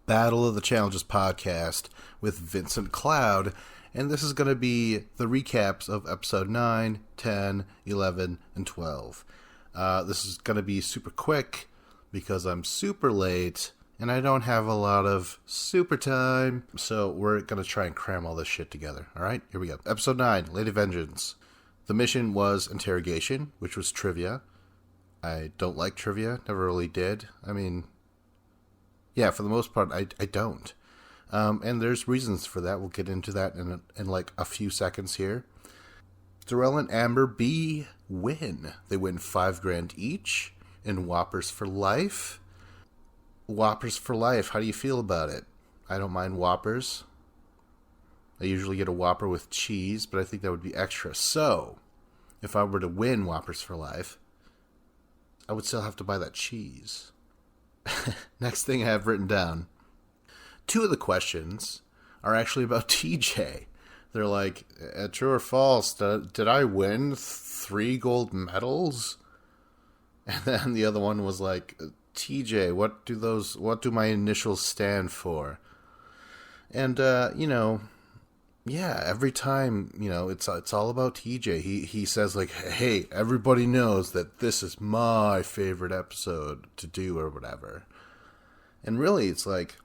Battle of the Challenges podcast with Vincent Cloud, and this is going to be the recaps of episode 9, 10, 11, and 12. This is going to be super quick because I'm super late and I don't have a lot of super time, so we're going to try and cram all this shit together. Alright, here we go. Episode 9, Lady Vengeance. The mission was interrogation, which was trivia. I don't like trivia, never really did. I mean, yeah, for the most part, I don't. And there's reasons for that. We'll get into that in like a few seconds here. Darrell and Amber B win. They win $5,000 each in Whoppers for life. Whoppers for life. How do you feel about it? I don't mind Whoppers. I usually get a Whopper with cheese, but I think that would be extra. So, if I were to win Whoppers for life, I would still have to buy that cheese. Next thing I have written down. 2 of the questions are actually about TJ. They're like, true or false, did I win 3 gold medals? And then the other one was like, TJ, what do my initials stand for? And, yeah, every time, it's all about TJ. He says, like, hey, everybody knows that this is my favorite episode to do or whatever. And really, it's like,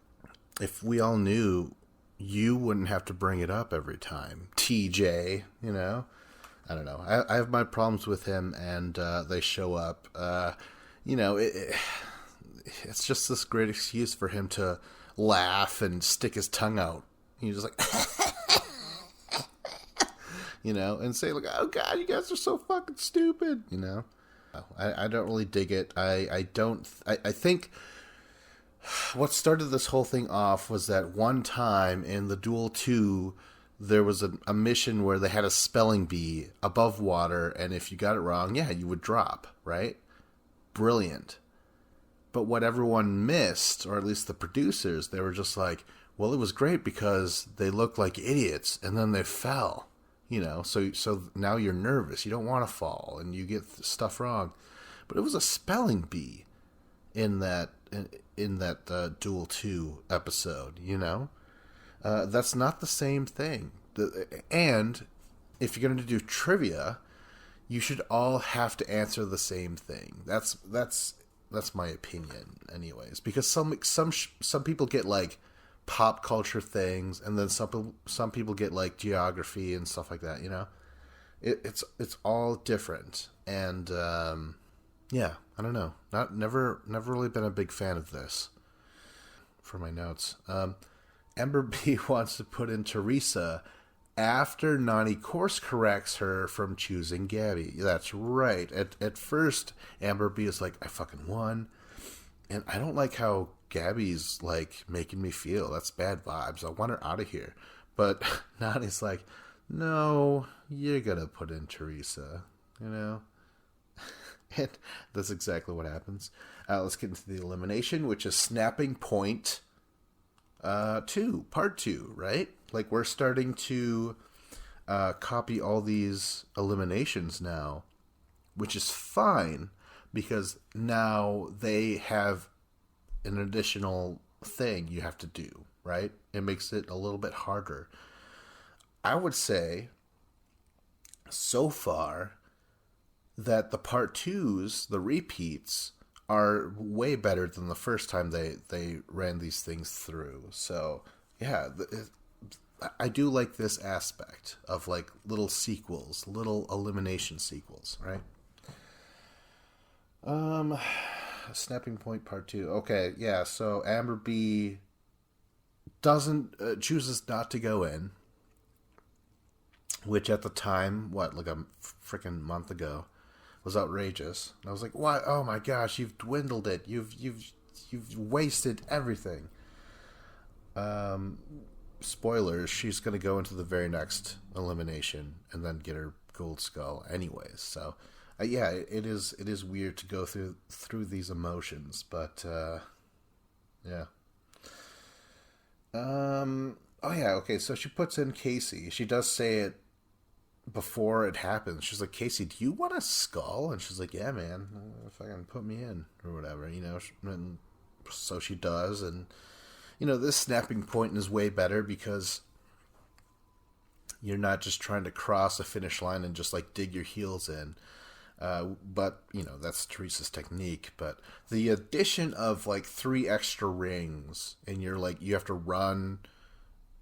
if we all knew, you wouldn't have to bring it up every time. TJ, I don't know. I have my problems with him, and they show up. It's just this great excuse for him to laugh and stick his tongue out. He's just like... and say, like, oh, God, you guys are so fucking stupid, I don't really dig it. I think what started this whole thing off was that one time in the Duel 2, there was a mission where they had a spelling bee above water, and if you got it wrong, yeah, you would drop, right? Brilliant. But what everyone missed, or at least the producers, they were just like, well, it was great because they looked like idiots, and then they fell. So now you're nervous. You don't want to fall, and you get stuff wrong. But it was a spelling bee in that Duel 2 episode. That's not the same thing. And if you're going to do trivia, you should all have to answer the same thing. That's my opinion, anyways. Because some people get like pop culture things, and then some people get like geography and stuff like that. It's all different, and yeah, I don't know. Never really been a big fan of this. For my notes, Amber B wants to put in Teresa after Nani course corrects her from choosing Gabby. That's right. At first, Amber B is like, I fucking won, and I don't like how Gabby's like making me feel. That's bad vibes. I want her out of here. But Nani's like, no, you're gonna put in Teresa, And that's exactly what happens. Let's get into the elimination, which is snapping point 2, part 2, right? Like, we're starting to copy all these eliminations now, which is fine because now they have an additional thing you have to do, right? It makes it a little bit harder. I would say, so far, that the part 2s, the repeats, are way better than the first time they ran these things through. So, yeah, I do like this aspect of, like, little sequels, little elimination sequels, right? Snapping point part 2. Okay, yeah, so Amber B chooses not to go in, which at the time, like a freaking month ago, was outrageous. And I was like, "What? Oh my gosh, you've dwindled it. You've wasted everything." Spoilers, she's going to go into the very next elimination and then get her gold skull anyways. So, yeah, it is weird to go through these emotions, but yeah. Oh yeah, okay, so she puts in Casey. She does say it before it happens. She's like, Casey, do you want a skull? And she's like, yeah, man, fucking put me in, or whatever, And so she does, and this snapping point is way better because you're not just trying to cross a finish line and just like dig your heels in. But that's Teresa's technique. But the addition of like 3 extra rings, and you have to run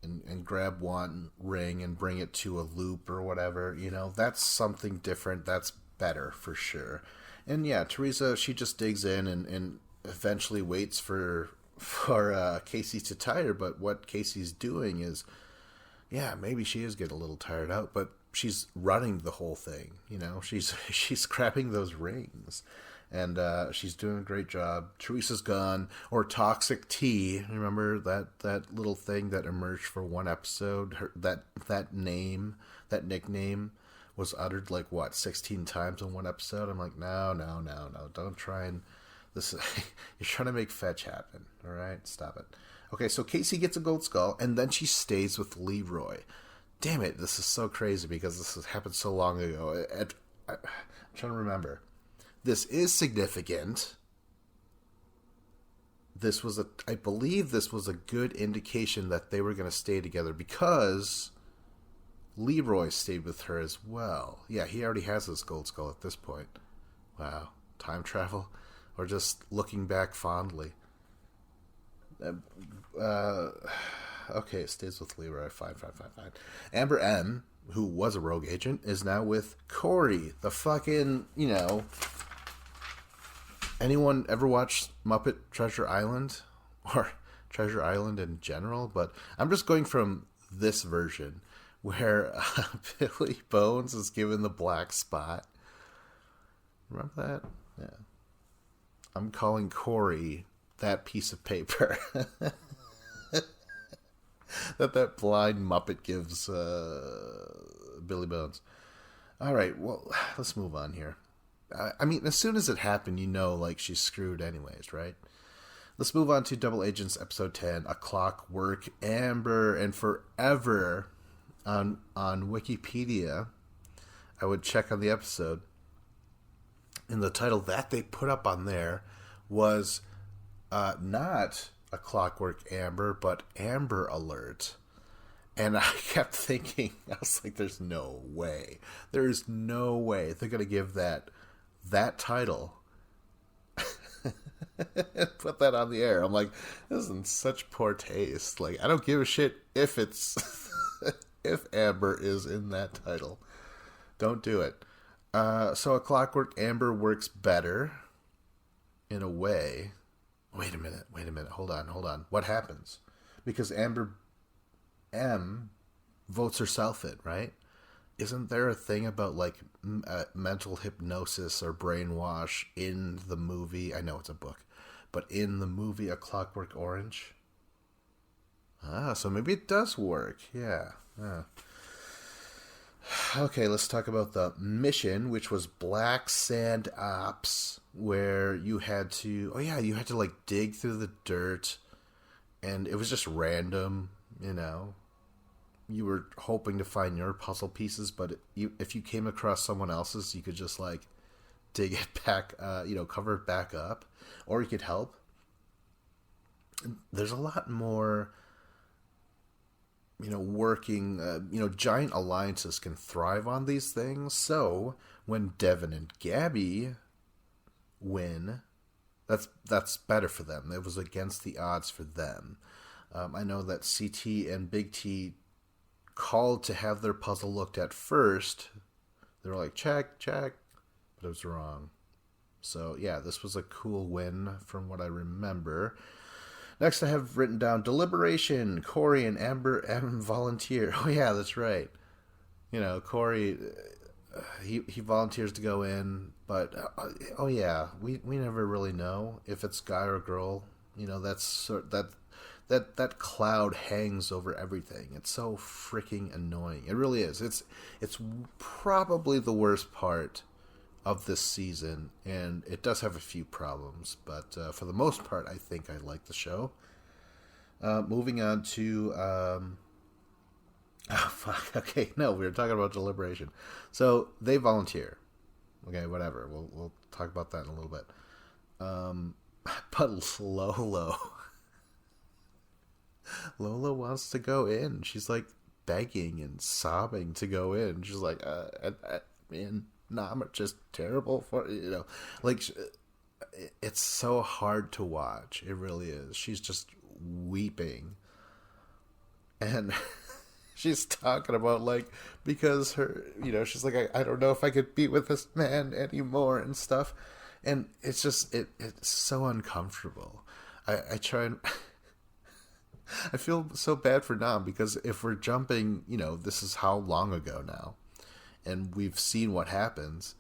and grab one ring and bring it to a loop or whatever, that's something different. That's better for sure. And yeah, Teresa, she just digs in and eventually waits for Casey to tire. But what Casey's doing is, yeah, maybe she is getting a little tired out, but she's running the whole thing. She's grabbing those rings, and she's doing a great job. Teresa's gone, or Toxic T. Remember that little thing that emerged for one episode? That nickname was uttered like 16 times in one episode. I'm like, no, don't try and this. You're trying to make fetch happen. All right, stop it. Okay, so Casey gets a gold skull, and then she stays with Leroy. Damn it, this is so crazy because this has happened so long ago. I'm trying to remember. This is significant. I believe this was a good indication that they were going to stay together because Leroy stayed with her as well. Yeah, he already has his gold skull at this point. Wow, time travel, or just looking back fondly. Okay, it stays with Leroy. Fine. Amber M, who was a rogue agent, is now with Corey. The fucking, anyone ever watched Muppet Treasure Island? Or Treasure Island in general? But I'm just going from this version where Billy Bones is given the black spot. Remember that? Yeah. I'm calling Corey that piece of paper. that blind Muppet gives Billy Bones. All right, well, let's move on here. I mean, as soon as it happened, like she's screwed anyways, right? Let's move on to Double Agents episode 10, A Clockwork, Amber, and Forever on Wikipedia. I would check on the episode. And the title that they put up on there was not A Clockwork Amber, but Amber Alert. And I kept thinking, I was like, there's no way. There's no way they're going to give that title. Put that on the air. I'm like, this is in such poor taste. Like, I don't give a shit if it's if Amber is in that title. Don't do it. So A Clockwork Amber works better in a way. Wait a minute. Hold on. What happens? Because Amber M votes herself in, right? Isn't there a thing about like mental hypnosis or brainwash in the movie? I know it's a book, but in the movie A Clockwork Orange? So maybe it does work. Yeah. Okay, let's talk about the mission, which was Black Sand Ops, where you had to like dig through the dirt, and it was just random, You were hoping to find your puzzle pieces, but if you came across someone else's, you could just like dig it back, cover it back up, or you could help. There's a lot more, working, giant alliances can thrive on these things. So when Devin and Gabby win, that's better for them. It was against the odds for them. I know that CT and Big T called to have their puzzle looked at first. They were like, check, but it was wrong. So yeah, this was a cool win from what I remember. Next I have written down Deliberation. Corey and Amber M volunteer. Oh yeah, that's right. Corey, he volunteers to go in, but we never really know if it's guy or girl. That cloud hangs over everything. It's so freaking annoying. It really is. It's probably the worst part of this season, and it does have a few problems, but for the most part, I think I like the show. Moving on to okay, no, we were talking about Deliberation. So they volunteer. Okay, whatever. We'll talk about that in a little bit. But Lolo. Lola wants to go in. She's like begging and sobbing to go in. She's like, man, nah, I'm just terrible for, like, it's so hard to watch. It really is. She's just weeping. And she's talking about, like, because her, she's like, I don't know if I could be with this man anymore and stuff. And it's just, it's so uncomfortable. I try and, I feel so bad for Nam, because if we're jumping, this is how long ago now, and we've seen what happens.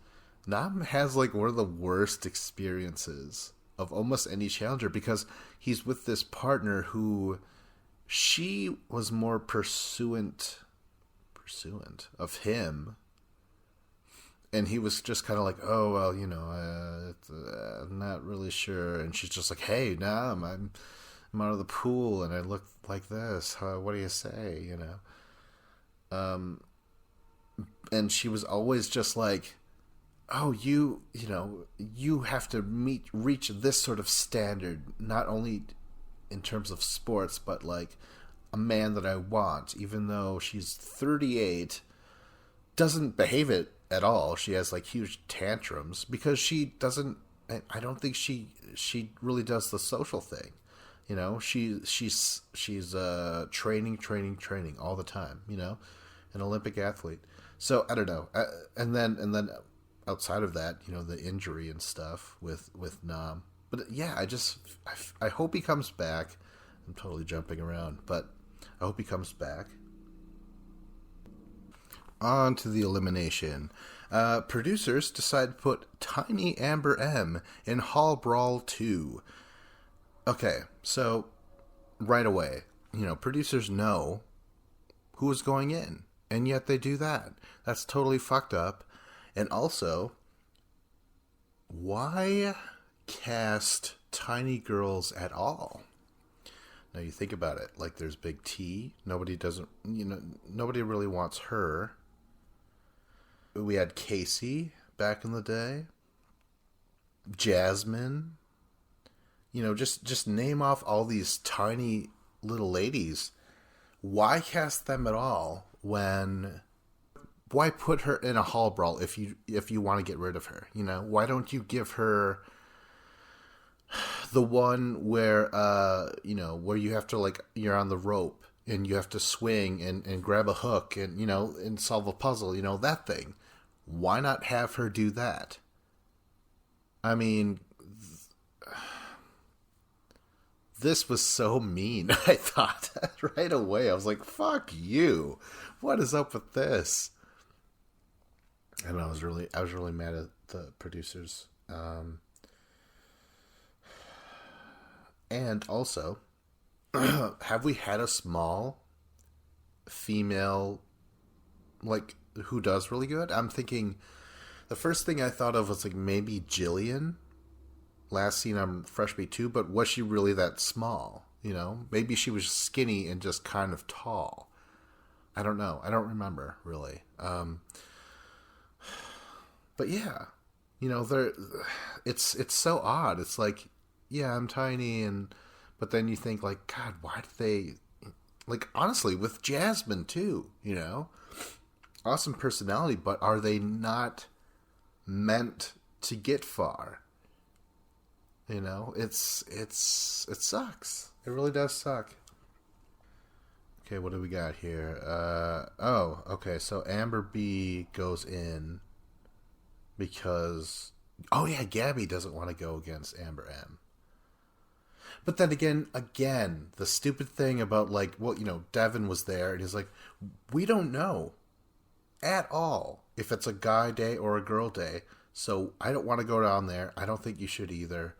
Nam has, like, one of the worst experiences of almost any challenger, because he's with this partner who, she was more pursuant of him, and he was just kind of like, oh well, I'm not really sure, and she's just like, hey, Nam, I'm out of the pool and I look like this. What do you say? And she was always just like, oh, you have to reach this sort of standard, not only in terms of sports, but like a man that I want, even though she's 38, doesn't behave it at all. She has like huge tantrums because she doesn't, I don't think she really does the social thing. She's training all the time, an Olympic athlete. So I don't know. And then outside of that, the injury and stuff with Nam. But yeah, I hope he comes back. I'm totally jumping around, but I hope he comes back. On to the elimination. Producers decide to put Tiny Amber M in Hall Brawl 2. Okay, so right away, producers know who is going in, and yet they do that. That's totally fucked up. And also, why cast tiny girls at all? Now you think about it, like there's Big T. Nobody really wants her. We had Casey back in the day. Jasmine. Just name off all these tiny little ladies. Why cast them at all when... Why put her in a hall brawl if you want to get rid of her? Why don't you give her the one where where you have to, like, you're on the rope and you have to swing and grab a hook and and solve a puzzle, that thing. Why not have her do that? I mean, this was so mean. I thought right away. I was like, "Fuck you! What is up with this?" And I was really mad at the producers. And also, have we had a small female, like, who does really good? I'm thinking, the first thing I thought of was, like, maybe Jillian, last seen on Fresh Meat 2, but was she really that small? Maybe she was skinny and just kind of tall. I don't know. I don't remember, really. But yeah, it's so odd. It's like, yeah, I'm tiny, but then you think, like, God, why did they, like, honestly, with Jasmine too, awesome personality, but are they not meant to get far? It sucks. It really does suck. Okay, what do we got here? Okay, so Amber B goes in because, oh yeah, Gabby doesn't want to go against Amber M. But then again, the stupid thing about, like, well, Devin was there, and he's like, we don't know at all if it's a guy day or a girl day, so I don't want to go down there. I don't think you should either.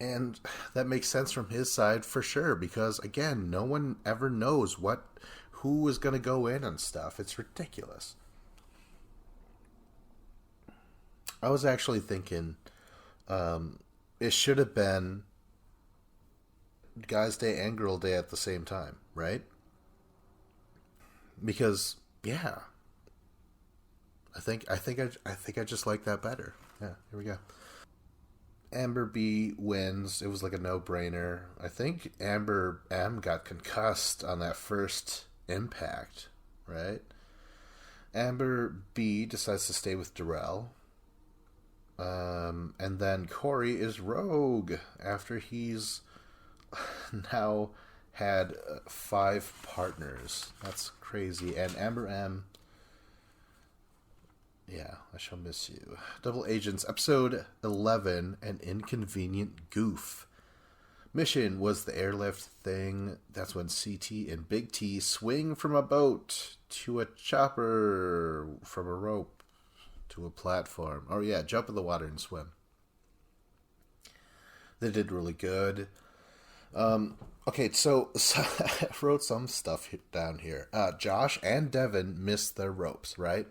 And that makes sense from his side for sure, because again, no one ever knows who is going to go in and stuff. It's ridiculous. I was actually thinking it should have been Guys' Day and Girl Day at the same time, right? Because yeah, I think I just like that better. Yeah, here we go. Amber B wins. It was like a no-brainer. I think Amber M got concussed on that first impact, right? Amber B decides to stay with Darrell. And then Corey is rogue after he's now had 5 partners. That's crazy. And Amber M, yeah, I shall miss you. Double Agents, episode 11, An Inconvenient Goof. Mission was the airlift thing. That's when CT and Big T swing from a boat to a chopper, from a rope to a platform. Oh yeah, jump in the water and swim. They did really good. Okay, so I wrote some stuff down here. Josh and Devin missed their ropes, right?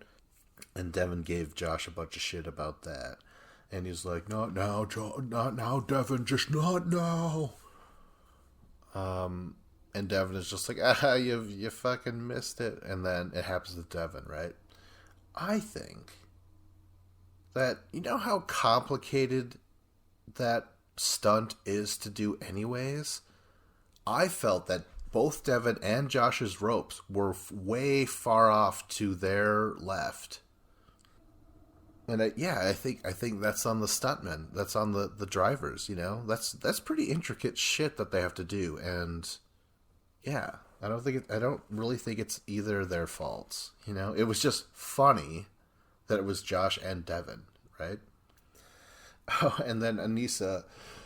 And Devin gave Josh a bunch of shit about that. And he's like, not now, not now, Devin, just not now. And Devin is just like, you fucking missed it. And then it happens to Devin, right? I think that, you know how complicated that stunt is to do anyways? I felt that both Devin and Josh's ropes were way far off to their left. And I think that's on the stuntmen. That's on the drivers, you know? That's pretty intricate shit that they have to do. And yeah, I don't really think it's either their faults, you know? It was just funny that it was Josh and Devin, right? Oh, and then Anissa,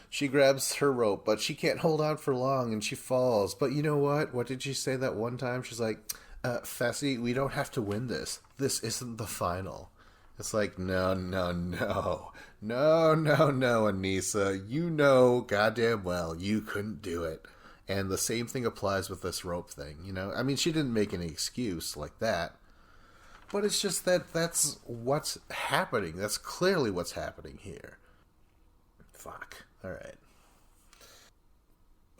she grabs her rope, but she can't hold on for long and she falls. But you know what? What did she say that one time? She's like, Fessy, we don't have to win this. This isn't the final. It's like, no, Anissa. You know goddamn well you couldn't do it. And the same thing applies with this rope thing, you know? I mean, she didn't make any excuse like that. But it's just that's what's happening. That's clearly what's happening here. Fuck. Alright.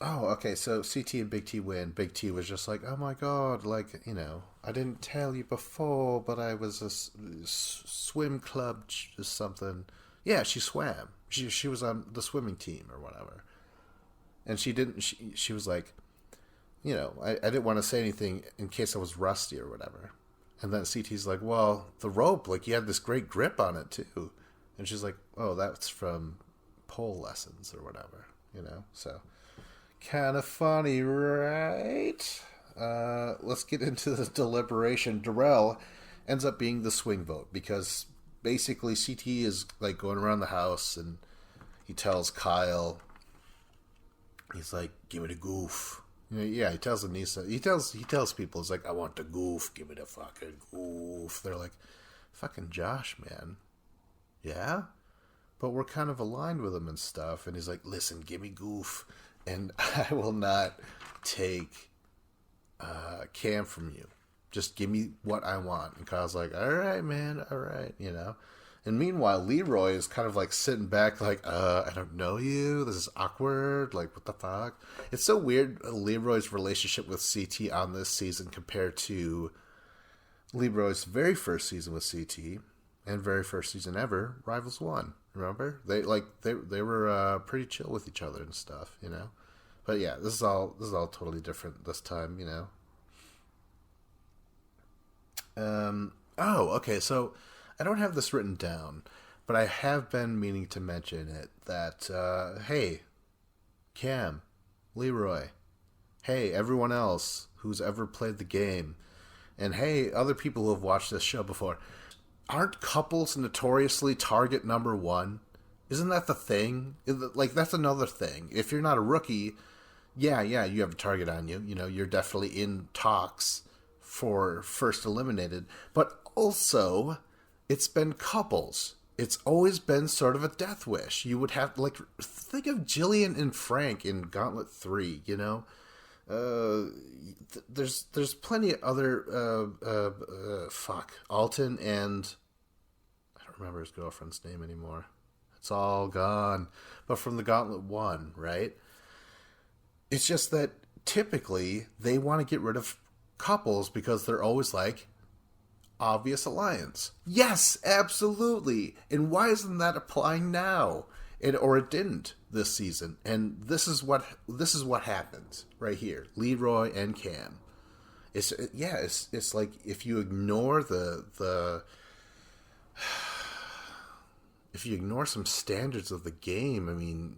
Oh, okay, so CT and Big T win. Big T was just like, oh my god, like, you know, I didn't tell you before, but I was a swim club or something. Yeah, she swam. She was on the swimming team or whatever. And she was like, you know, I didn't want to say anything in case I was rusty or whatever. And then CT's like, well, the rope, like, you had this great grip on it, too. And she's like, oh, that's from pole lessons or whatever, you know? So, kind of funny, right? Let's get into the deliberation. Darrell ends up being the swing vote because basically CT is, like, going around the house and he tells Kyle, he's like, give me the goof. Yeah, he tells Anissa. He tells people, he's like, I want the goof. Give me the fucking goof. They're like, fucking Josh, man. Yeah? But we're kind of aligned with him and stuff. And he's like, listen, give me goof. And I will not take Cam from you. Just give me what I want. And Kyle's like, all right, man. All right, you know. And meanwhile, Leroy is kind of like sitting back like, I don't know you. This is awkward. Like, what the fuck? It's so weird, Leroy's relationship with CT on this season compared to Leroy's very first season with CT and very first season ever, Rivals 1. Remember? They were pretty chill with each other and stuff, you know? But yeah, this is all totally different this time, you know? Oh, okay, so I don't have this written down, but I have been meaning to mention it, that, hey, Cam, Leroy, hey, everyone else who's ever played the game, and hey, other people who have watched this show before, aren't couples notoriously target number one? Isn't that the thing? Like, that's another thing. If you're not a rookie, yeah, you have a target on you. You know, you're definitely in talks for first eliminated, but also it's been couples. It's always been sort of a death wish. You would have, like, think of Jillian and Frank in Gauntlet 3, you know? There's plenty of other, Alton and, I don't remember his girlfriend's name anymore. It's all gone. But from the Gauntlet 1, right? It's just that typically they want to get rid of couples because they're always like, obvious alliance. Yes, absolutely. And why isn't that applying now? or it didn't this season. And this is what happens right here. Leroy and Cam. It's like if you ignore if you ignore some standards of the game, I mean,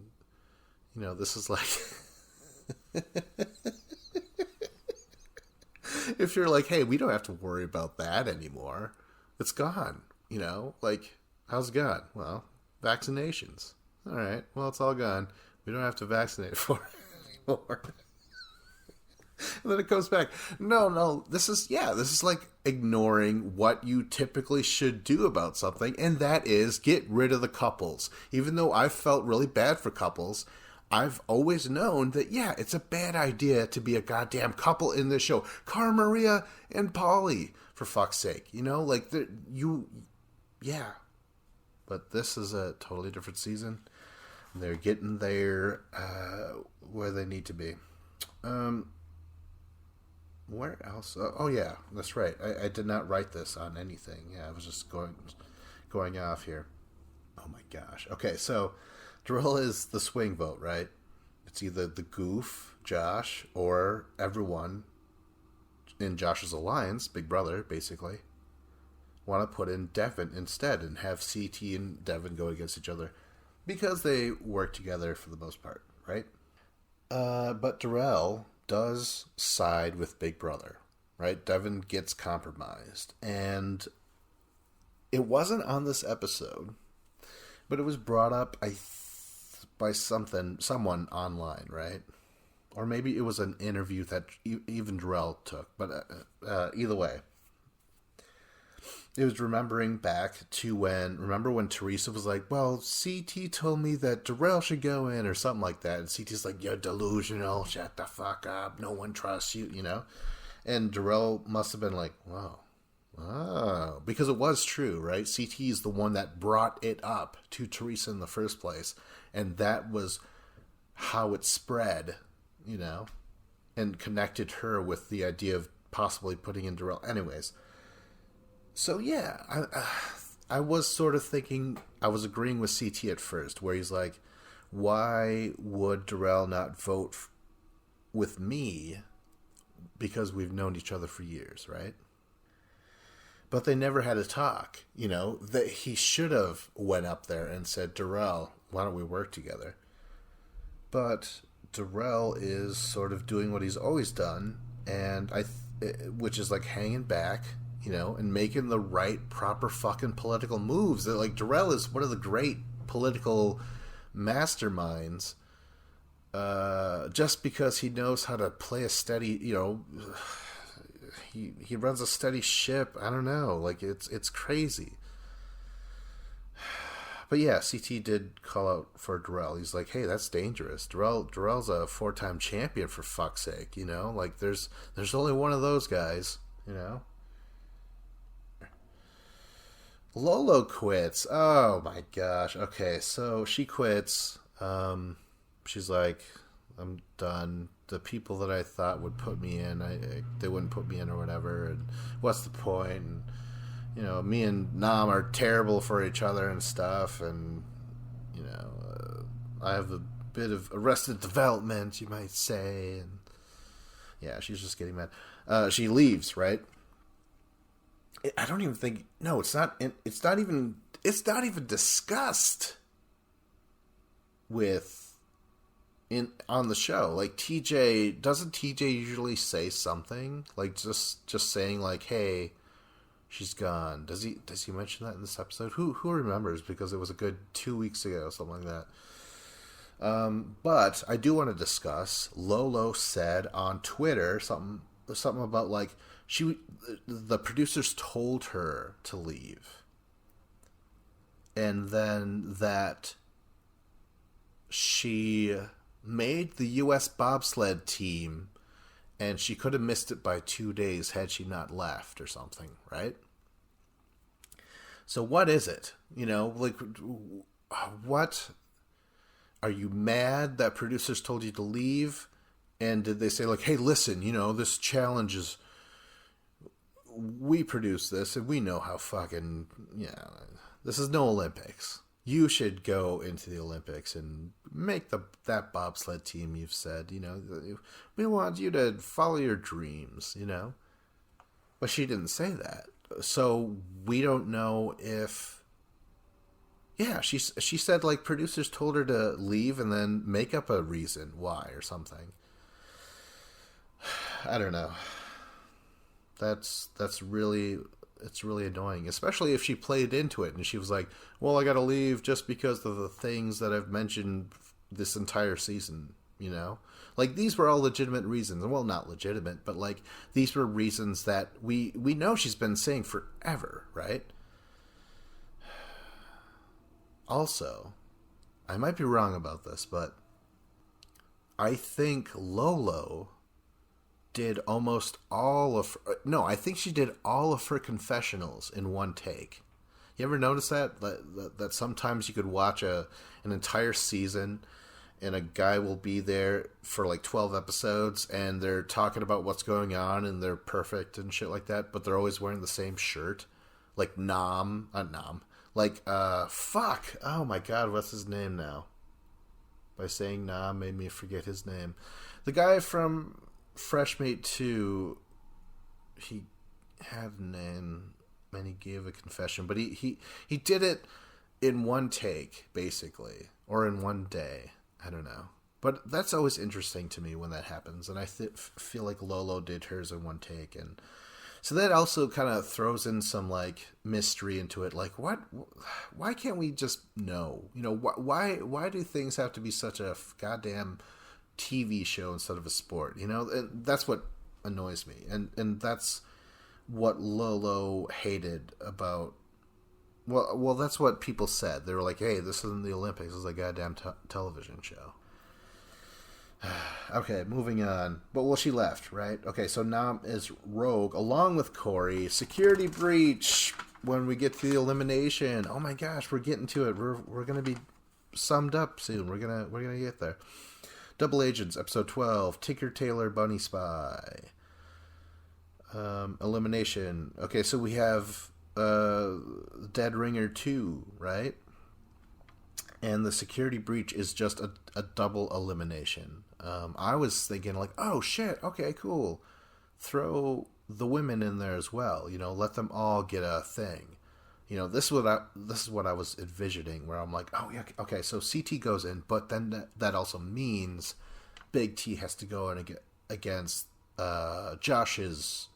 this is like if you're like, hey, we don't have to worry about that anymore. It's gone. Like, how's it gone? Well, vaccinations. All right. Well, it's all gone. We don't have to vaccinate for it anymore. And then it goes back. No. This is like ignoring what you typically should do about something, and that is get rid of the couples. Even though I've felt really bad for couples, I've always known that, it's a bad idea to be a goddamn couple in this show. Cara Maria and Polly, for fuck's sake. But this is a totally different season. They're getting there where they need to be. Where else? Oh yeah, that's right. I did not write this on anything. Yeah, I was just going off here. Oh my gosh. Okay, so Darrell is the swing vote, right? It's either the Goof, Josh, or everyone in Josh's alliance, Big Brother, basically, want to put in Devin instead and have CT and Devin go against each other because they work together for the most part, right? But Darrell does side with Big Brother, right? Devin gets compromised, and it wasn't on this episode, but it was brought up by someone online, right? Or maybe it was an interview that even Darrell took, but either way, it was remembering back to when Teresa was like, well, CT told me that Darrell should go in or something like that. And CT's like, you're delusional. Shut the fuck up. No one trusts you, And Darrell must have been like, wow. Oh, because it was true, right? CT is the one that brought it up to Teresa in the first place. And that was how it spread, and connected her with the idea of possibly putting in Darrell. Anyways. So yeah, I was sort of thinking, I was agreeing with CT at first, where he's like, why would Darrell not vote with me? Because we've known each other for years, right? But they never had a talk, that he should have went up there and said, Darrell, why don't we work together? But Darrell is sort of doing what he's always done, and which is like hanging back, and making the right, proper fucking political moves. That, like, Darrell is one of the great political masterminds, just because he knows how to play a steady, he runs a steady ship. I don't know, like, it's crazy. But yeah, CT did call out for Darrell. He's like, hey, that's dangerous. Darrell's a 4-time champion, for fuck's sake, like, there's only one of those guys, Lolo quits. Oh my gosh. Okay, so she quits. She's like, I'm done. The people that I thought would put me in, they wouldn't put me in or whatever. And what's the point? And me and Nam are terrible for each other and stuff. And I have a bit of arrested development, you might say. And yeah, she's just getting mad. She leaves, right? I don't even think. No, it's not. It's not even discussed on the show. Like, TJ, doesn't TJ usually say something, like just saying like, "Hey, she's gone." Does he mention that in this episode? Who remembers? Because it was a good 2 weeks ago, something like that. But I do want to discuss. Lolo said on Twitter something about like, the producers told her to leave, and then that she made the U.S. bobsled team, and she could have missed it by 2 days had she not left or something, right? So what is it? Like, what? Are you mad that producers told you to leave? And did they say, like, hey, listen, this challenge is, we produce this, and we know how fucking, this is no Olympics. you should go into the Olympics and make that bobsled team you've said, we want you to follow your dreams, But she didn't say that. So we don't know if... Yeah, she said, like, producers told her to leave and then make up a reason why or something. I don't know. That's really... It's really annoying, especially if she played into it and she was like, well, I gotta leave just because of the things that I've mentioned this entire season, Like, these were all legitimate reasons. Well, not legitimate, but, like, these were reasons that we know she's been saying forever, right? Also, I might be wrong about this, but I think Lolo did almost all of... No, I think she did all of her confessionals in one take. You ever notice that? That sometimes you could watch an entire season and a guy will be there for like 12 episodes and they're talking about what's going on and they're perfect and shit like that, but they're always wearing the same shirt. Like not Nam. Like, fuck. Oh my god, what's his name now? By saying Nam made me forget his name. The guy from Freshmate 2, he had a name and he gave a confession, but he did it in one take, basically, or in one day. I don't know. But that's always interesting to me when that happens, and I feel like Lolo did hers in one take, and so that also kind of throws in some, like, mystery into it. Like, why can't we just know? Why do things have to be such a goddamn TV show instead of a sport? And that's what annoys me. And that's what Lolo hated about... Well, that's what people said. They were like, hey, this isn't the Olympics. This is a goddamn television show. Okay, moving on. But, she left, right? Okay, so Nam is rogue, along with Corey. Security breach when we get to the elimination. Oh my gosh, we're getting to it. We're going to be summed up soon. We're gonna get there. Double Agents, episode 12. Tinker Tailor Bunny Spy. Elimination. Okay, so we have Dead Ringer 2, right? And the security breach is just a double elimination. I was thinking, like, oh shit, okay, cool. Throw the women in there as well. Let them all get a thing. This is what I was envisioning, where I'm like, oh yeah, okay, so CT goes in, but then that also means Big T has to go in against Josh's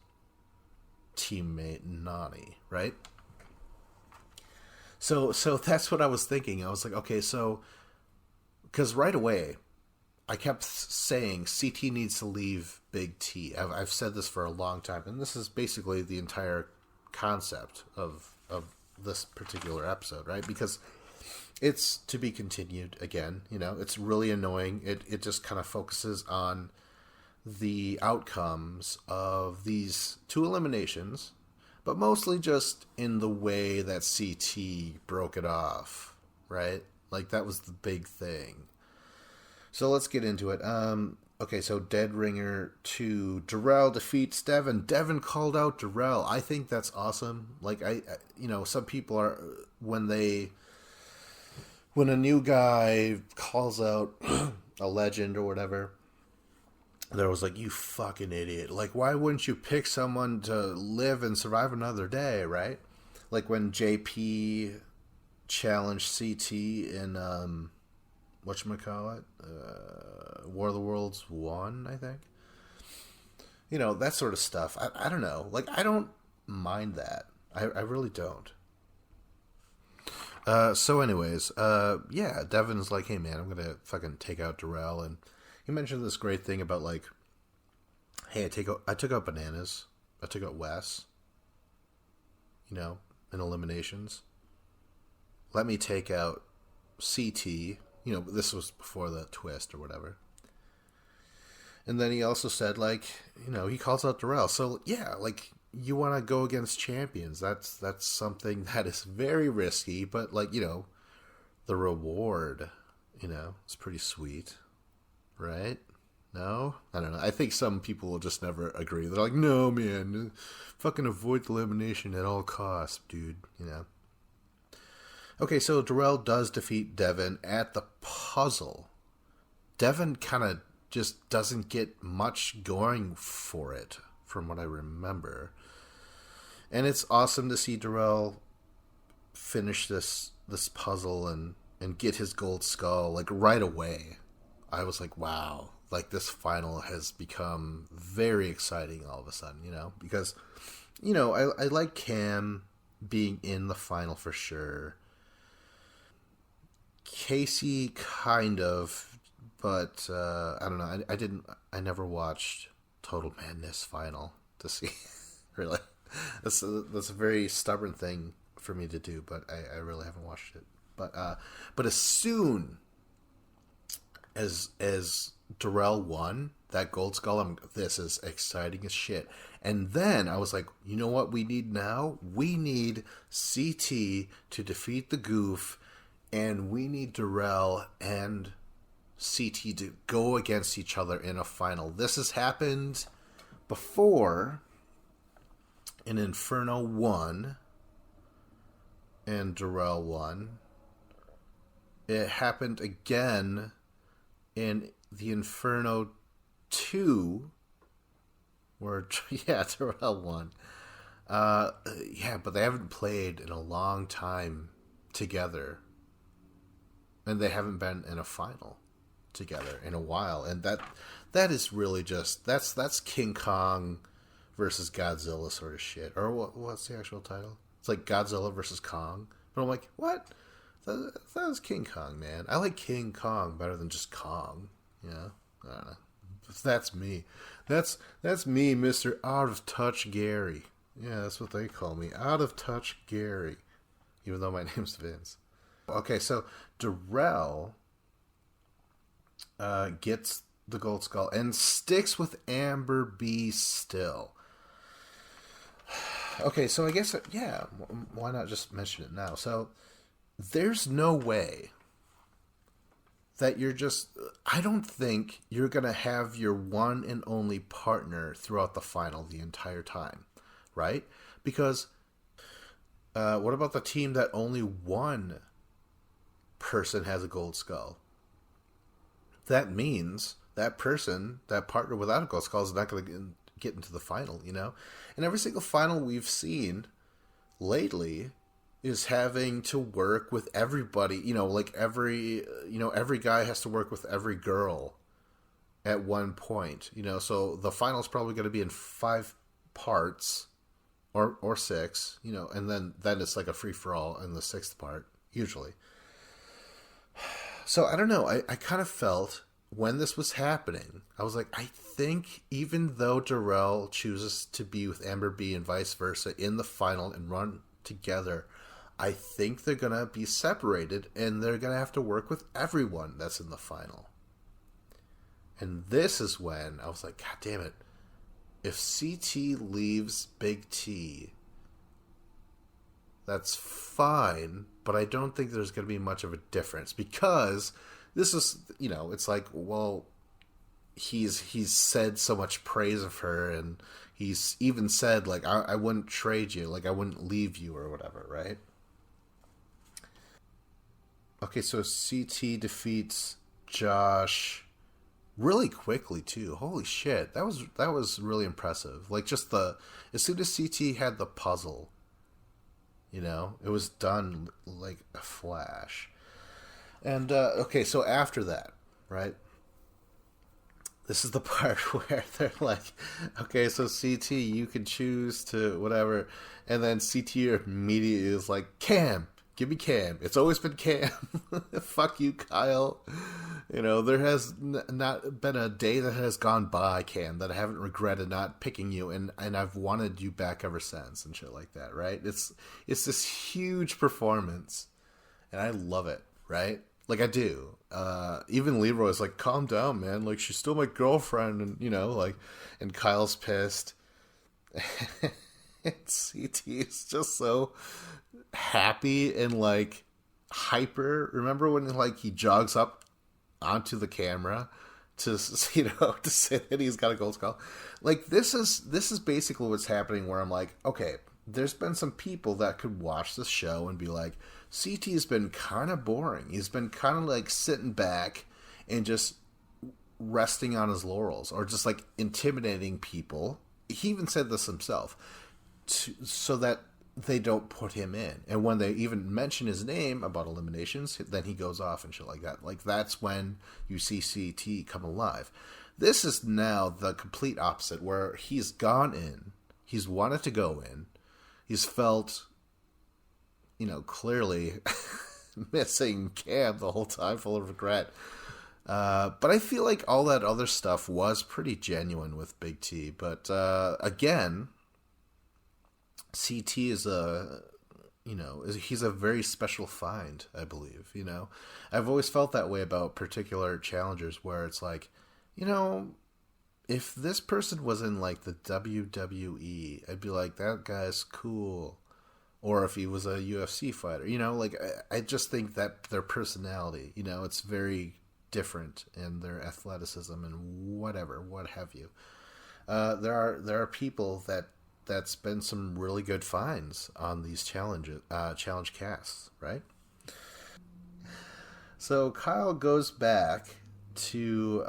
teammate Nani, right? So that's what I was thinking. I was like, okay, so... Because right away, I kept saying CT needs to leave Big T. I've said this for a long time, and this is basically the entire concept of this particular episode, right? Because it's to be continued again, it's really annoying. It just kind of focuses on the outcomes of these two eliminations, but mostly just in the way that CT broke it off, right? Like, that was the big thing. So let's get into it. Okay, so Dead Ringer 2. Darrell defeats Devin. Devin called out Darrell. I think that's awesome. Like, I some people are, when a new guy calls out a legend or whatever, there was like, you fucking idiot. Like, why wouldn't you pick someone to live and survive another day, right? Like when JP challenged CT in, whatchamacallit? War of the Worlds 1, I think. That sort of stuff. I don't know. Like, I don't mind that. I really don't. So anyways, yeah, Devin's like, hey man, I'm gonna fucking take out Darrell, and he mentioned this great thing about, like, hey, I took out Bananas, I took out Wes, in eliminations. Let me take out CT, this was before the twist or whatever. And then he also said, like, he calls out Darrell. So yeah, like, you want to go against champions. That's something that is very risky, but, like, the reward, it's pretty sweet, right? No? I don't know. I think some people will just never agree. They're like, no, man, fucking avoid elimination at all costs, dude, Okay, so Darrell does defeat Devin at the puzzle. Devin kind of just doesn't get much going for it, from what I remember. And it's awesome to see Darrell finish this puzzle and get his gold skull like right away. I was like, wow, like this final has become very exciting all of a sudden, because I like Cam being in the final for sure. Casey kind of, but I don't know. I never watched Total Madness final to see. Really, that's a very stubborn thing for me to do, but I really haven't watched it. But as soon as Darrell won that gold skull, this is exciting as shit. And then I was like, you know what we need now? We need CT to defeat the Goof, and we need Darrell and CT to go against each other in a final. This has happened before in Inferno 1, and Darrell won. It happened again in the Inferno 2, where, Darrell won. But they haven't played in a long time together. And they haven't been in a final together in a while. And that is really just, that's King Kong versus Godzilla sort of shit. Or what's the actual title? It's like Godzilla versus Kong. But I'm like, what? That was King Kong, man. I like King Kong better than just Kong. I don't know. That's me. That's me, Mr. Out of Touch Gary. Yeah, that's what they call me. Out of Touch Gary. Even though my name's Vince. Okay, so Darrell gets the gold skull and sticks with Amber B still. Okay, so I guess, why not just mention it now? So there's no way that I don't think you're going to have your one and only partner throughout the final the entire time, right? Because what about the team that only one person has a gold skull? That means that partner without a gold skull is not going to get into the final, And every single final we've seen lately is having to work with everybody, like every guy has to work with every girl at one point, so the final's probably going to be in 5 parts or 6, and then it's like a free-for-all in the 6th part, usually. So I don't know, I kind of felt when this was happening, I was like, I think even though Darrell chooses to be with Amber B and vice versa in the final and run together, I think they're going to be separated and they're going to have to work with everyone that's in the final. And this is when I was like, God damn it. If CT leaves Big T, that's fine, but I don't think there's going to be much of a difference because this is, it's like, well, he's said so much praise of her and he's even said, like, I wouldn't trade you, like, I wouldn't leave you or whatever, right? Okay, so CT defeats Josh really quickly too. Holy shit, that was really impressive. Like just as soon as CT had the puzzle, it was done like a flash. And okay, so after that, right? This is the part where they're like, okay, so CT, you can choose to whatever, and then CT immediately is like, Cam. Give me Cam. It's always been Cam. Fuck you, Kyle. There has not been a day that has gone by, Cam, that I haven't regretted not picking you, and I've wanted you back ever since, and shit like that, right? It's this huge performance, and I love it, right? Like, I do. Even Leroy's like, calm down, man. Like, she's still my girlfriend, and, and Kyle's pissed. And CT is just so happy and like hyper. Remember when he jogs up onto the camera to to say that he's got a gold skull? Like this is basically what's happening where I'm like, okay, there's been some people that could watch the show and be like, CT has been kind of boring. He's been kind of like sitting back and just resting on his laurels, or just like intimidating people. He even said this himself, so that they don't put him in. And when they even mention his name about eliminations, then he goes off and shit like that. Like, that's when you see CT come alive. This is now the complete opposite, where he's gone in, he's wanted to go in, he's felt, clearly missing Cam the whole time, full of regret. But I feel like all that other stuff was pretty genuine with Big T. But again, CT is he's a very special find, I believe. I've always felt that way about particular challengers, where it's like, if this person was in like the WWE, I'd be like, that guy's cool. Or if he was a UFC fighter, I just think that their personality, it's very different in their athleticism and what have you. There are people that's been some really good finds on these challenge casts, right? So Kyle goes back to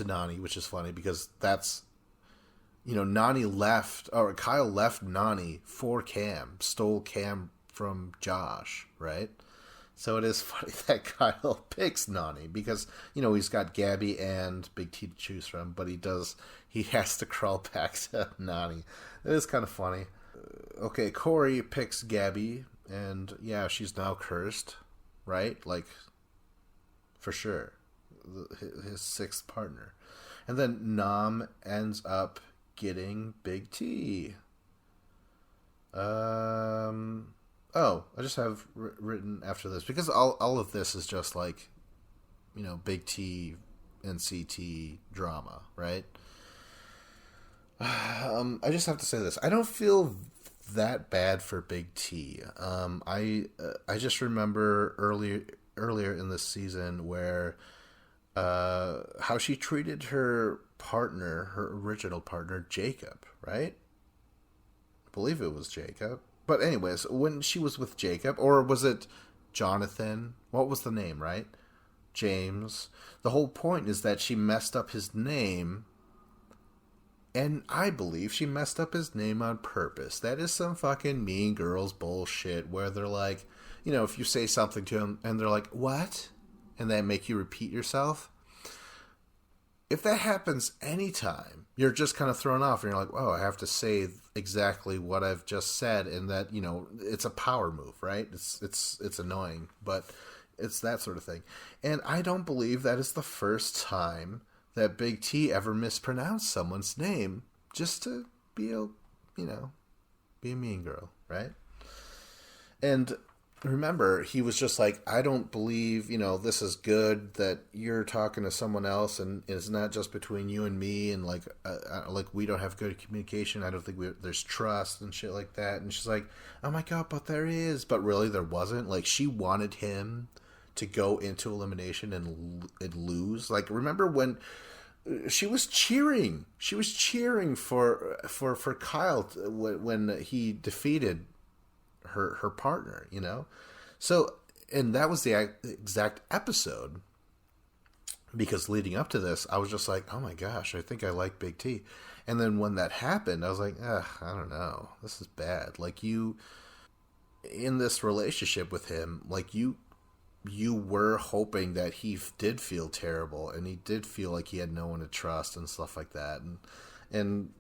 Nani, which is funny because that's, Nani left, or Kyle left Nani for Cam, stole Cam from Josh, right? So it is funny that Kyle picks Nani because, he's got Gabby and Big T to choose from, but he has to crawl back to Nani. It is kind of funny. Okay, Corey picks Gabby, and yeah, she's now cursed, right? Like, for sure. His sixth partner. And then Nam ends up getting Big T. Oh, I just have written after this, because all of this is just like, Big T and CT drama, right? I just have to say this. I don't feel that bad for Big T. I just remember earlier in this season where how she treated her original partner, Jacob, right? I believe it was Jacob. But anyways, when she was with Jacob, or was it Jonathan? What was the name, right? James. The whole point is that she messed up his name, and I believe she messed up his name on purpose. That is some fucking Mean Girls bullshit, where they're like, if you say something to them and they're like, what? And they make you repeat yourself. If that happens anytime, you're just kind of thrown off, and you're like, oh, I have to say exactly what I've just said, and that, it's a power move, right? It's annoying, but it's that sort of thing. And I don't believe that is the first time that Big T ever mispronounced someone's name just to be a mean girl, right? And remember, he was just like, I don't believe, this is good that you're talking to someone else, and it's not just between you and me, and like we don't have good communication. I don't think there's trust and shit like that. And she's like, oh my God, but there is. But really, there wasn't. Like, she wanted him to go into elimination and lose. Like, remember when she was cheering? She was cheering for Kyle when he defeated her partner, So, and that was the exact episode, because leading up to this, I was just like, oh my gosh, I think I like Big T. And then when that happened, I was like, I don't know, this is bad. Like, you, in this relationship with him, like, you were hoping that he did feel terrible, and he did feel like he had no one to trust and stuff like that. And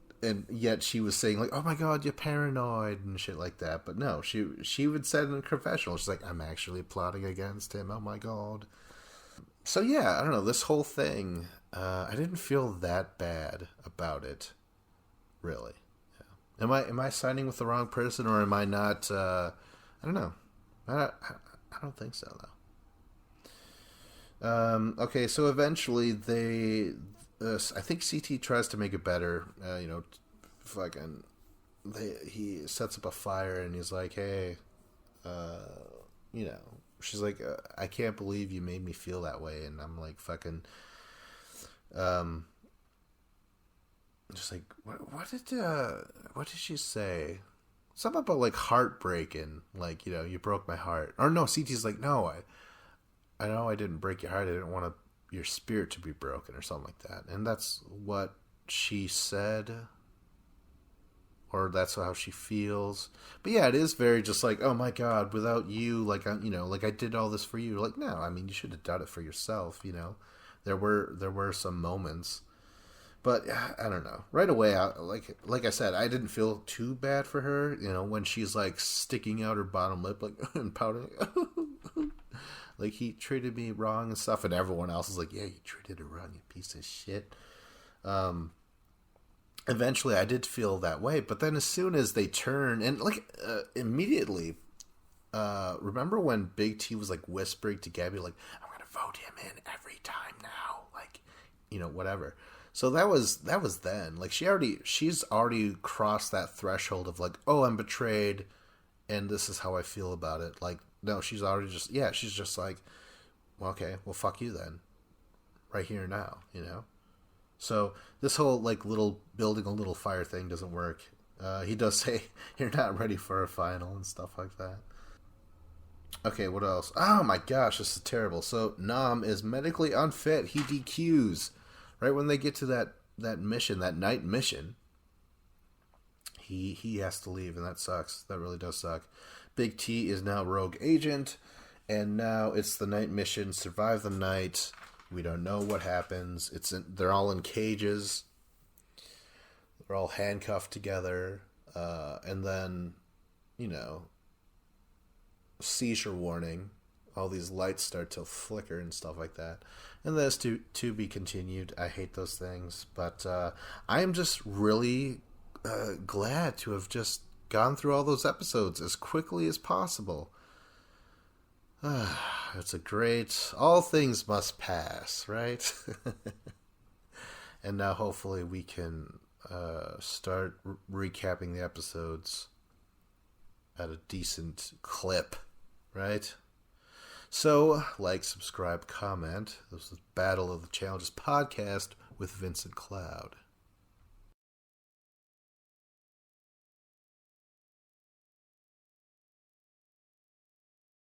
yet she was saying, like, oh my God, you're paranoid and shit like that. But no, she would say in a confessional, she's like, I'm actually plotting against him. Oh my God. So yeah, I don't know, this whole thing, I didn't feel that bad about it, really. Yeah. Am I siding with the wrong person, or am I not? I don't know. I don't think so, though. Okay, so eventually I think CT tries to make it better. He sets up a fire, and he's like, hey, she's like, I can't believe you made me feel that way. And I'm like, fucking, just like, what did she say? Something about like heartbreaking, like, you broke my heart. Or no, CT's like, no, I know I didn't break your heart. I didn't want your spirit to be broken or something like that. And that's what she said, or that's how she feels. But yeah, it is very just like, oh my God, without you, like, like I did all this for you. Like, no, I mean, you should have done it for yourself. There were some moments. But I don't know. Right away, like I said, I didn't feel too bad for her. When she's like sticking out her bottom lip, like and pouting, like he treated me wrong and stuff, and everyone else is like, "Yeah, you treated her wrong, you piece of shit." Eventually, I did feel that way, but then as soon as they turn and like immediately, remember when Big T was like whispering to Gabby, like, "I'm gonna vote him in every time now," like, whatever. So that was then. Like she's already crossed that threshold of like, oh, I'm betrayed, and this is how I feel about it. Like, no, she's already she's just like, well, okay, well, fuck you then, right here and now. So this whole like little building a little fire thing doesn't work. He does say you're not ready for a final and stuff like that. Okay, what else? Oh my gosh, this is terrible. So Nam is medically unfit. He DQs. Right when they get to that mission, that night mission, he has to leave, and that sucks. That really does suck. Big T is now rogue agent, and now it's the night mission. Survive the night. We don't know what happens. They're all in cages. They're all handcuffed together, and then, seizure warning. All these lights start to flicker and stuff like that. And that's to be continued. I hate those things. But I am just really glad to have just gone through all those episodes as quickly as possible. It's a great... All things must pass, right? And now hopefully we can start recapping the episodes at a decent clip, right? So, like, subscribe, comment. This is Battle of the Challenges podcast with Vincent Cloud.